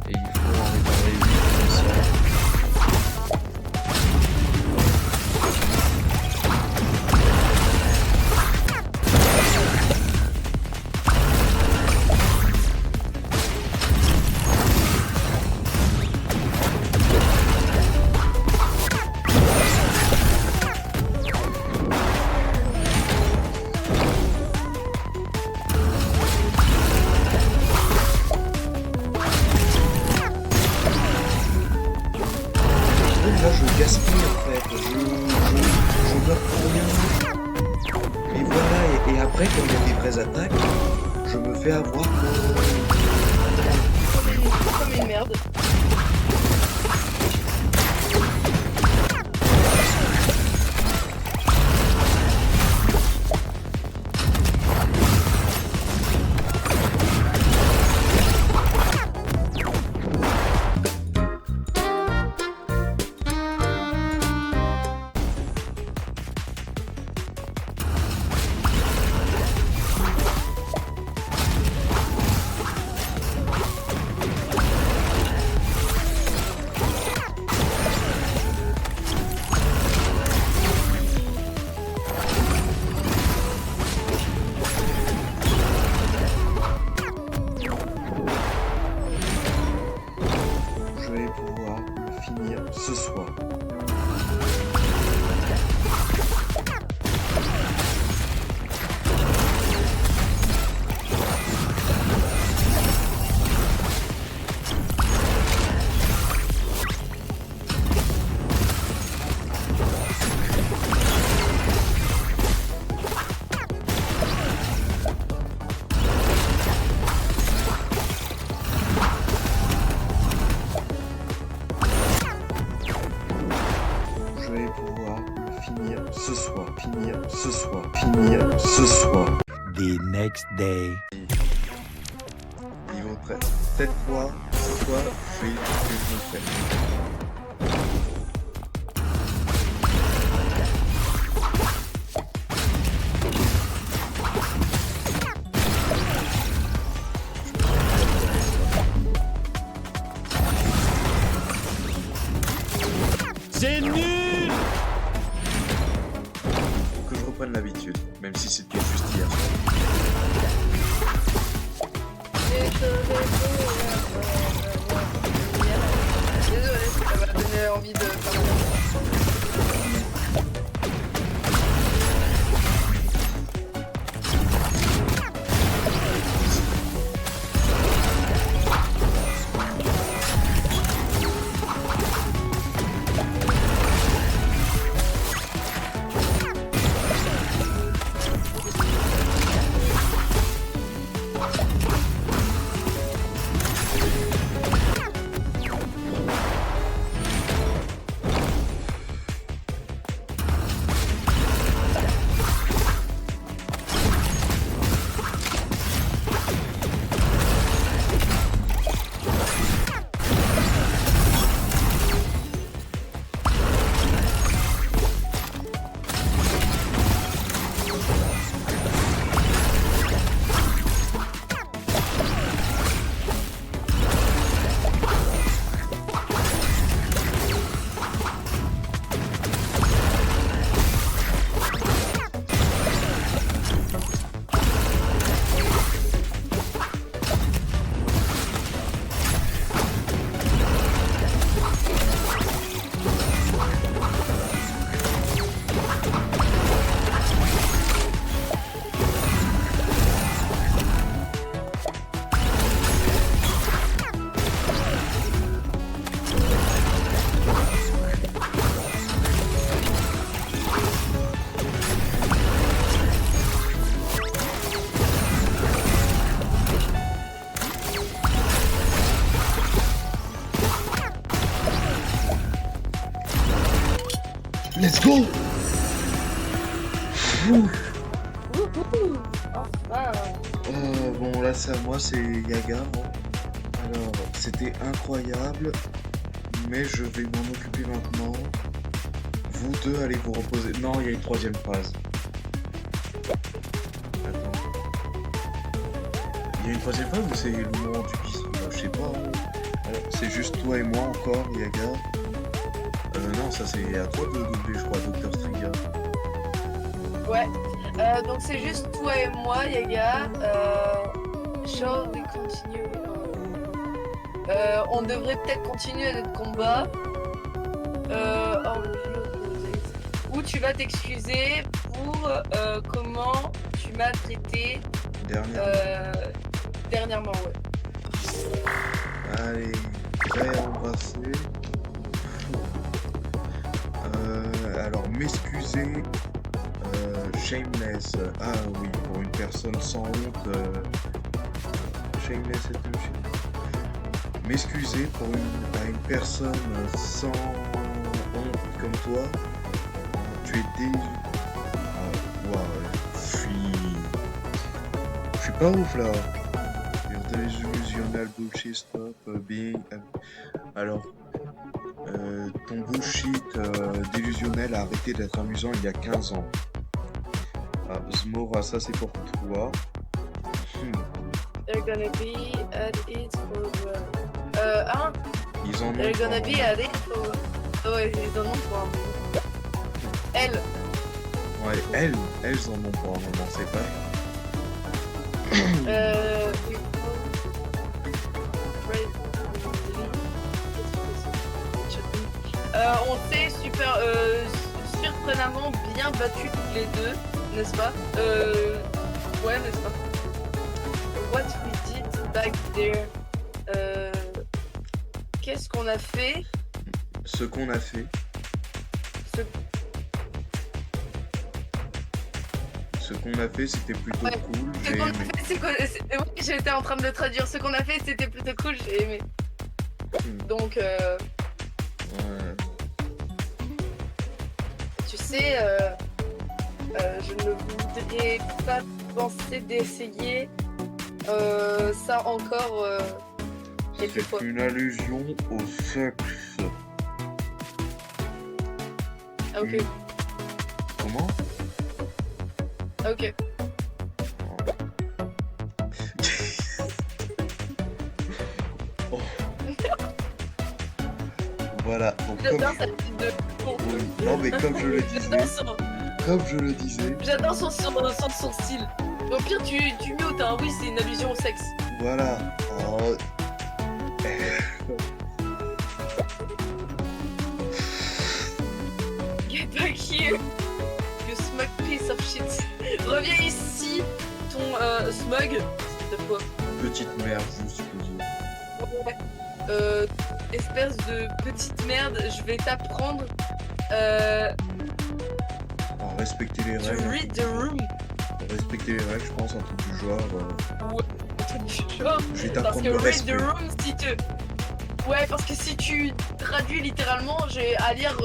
Et il faut en réparer 8 comme ça. Là, je gaspille en fait. Je meurs pour rien. Et voilà, et après, quand il y a des vraies attaques, je me fais avoir Comme une merde. je vais pouvoir le finir ce soir. Je vais pouvoir le finir ce soir. Finir ce soir. Finir ce soir. The next day. Niveau 13. Cette fois, je vais le faire. C'est nul! Faut que je reprenne l'habitude, même si c'était juste hier. Désolé, ça m'a donné envie de faire Let's go. Ouh. Wouhou. Enfin. Bon, là, c'est à moi, c'est Yaga. Alors, c'était incroyable, mais je vais m'en occuper maintenant. Vous deux, allez vous reposer. Non, il y a une troisième phase. Attends. Il y a une troisième phase ou c'est le moment du bis? Je sais pas. Alors, c'est juste toi et moi encore, Yaga. Non, ça c'est à toi de doubler, je crois, Dr. Striga. Ouais. Donc c'est juste toi et moi, Yaga. Shall we continue? On devrait peut-être continuer notre combat. Où tu vas t'excuser pour comment tu m'as traité dernièrement, ouais. Allez, prêt à embrasser. Alors, m'excuser. Shameless. Ah oui, pour une personne sans honte. Shameless est un chien. M'excuser pour à une personne sans honte comme toi. Tu es je suis pas ouf là. Your delusional bullshit stop being. Alors, ton bullshit délusionnel a arrêté d'être amusant il y a 15 ans. Ah, Zmora, ça c'est pour toi. They're gonna be at it for. Hein? Ils en ont They're gonna pas, be at it for. Oh, ouais, ils en ont pour un moment. Elle. Ouais, elles en ont pas un moment, c'est vrai. On s'est surprenamment bien battus toutes les deux, n'est-ce pas? Ouais, n'est-ce pas? What we did back there. Qu'est-ce qu'on a fait? Ce qu'on a fait. Ce qu'on a fait, c'était plutôt Ouais. cool. Ce J'ai qu'on a aimé. fait, c'est quoi? Oui, j'étais en train de le traduire. Ce qu'on a fait, c'était plutôt cool, j'ai aimé. Donc, Ouais. tu sais, je ne voudrais pas penser d'essayer ça encore quelques fois. C'est une allusion au sexe. Ah, ok, Comment? ah, ok. Oh. Voilà. Donc, J'adore sa petite de con. Oui. Non, mais comme je le disais, J'adore son sourcil. Au pire, tu mutes, hein. Oui, c'est une allusion au sexe. voilà. Oh. Get back here, you smug piece of shit. Reviens ici, ton smug. C'est de quoi? Petite merde, juste pour dire. Ouais. Espèce de petite merde, je vais t'apprendre Respecter les to règles. read the room. Respecter les règles, je pense, un truc du genre. Ouais, un truc du genre. Je vais Parce t'apprendre que le read respect. the room, si tu... Ouais, parce que si tu traduis littéralement, j'ai à lire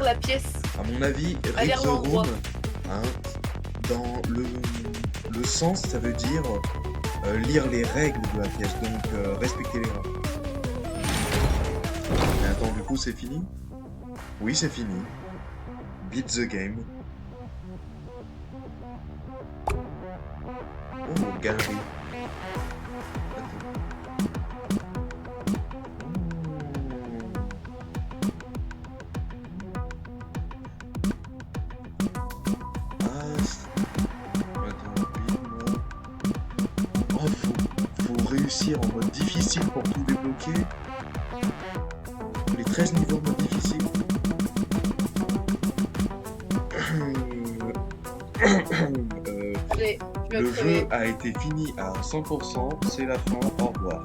la pièce. À mon avis, À read lire the l'endroit. room, hein, dans le sens, ça veut dire lire les règles de la pièce, donc respecter les règles. Mais attends, du coup, c'est fini? Oui, c'est fini. Beat the game. Oh, galerie. Faut réussir en mode difficile pour tout débloquer. Les 13 niveaux en mode difficile. Allez, tu vas Le crever. jeu a été fini à 100%, c'est la fin, au revoir.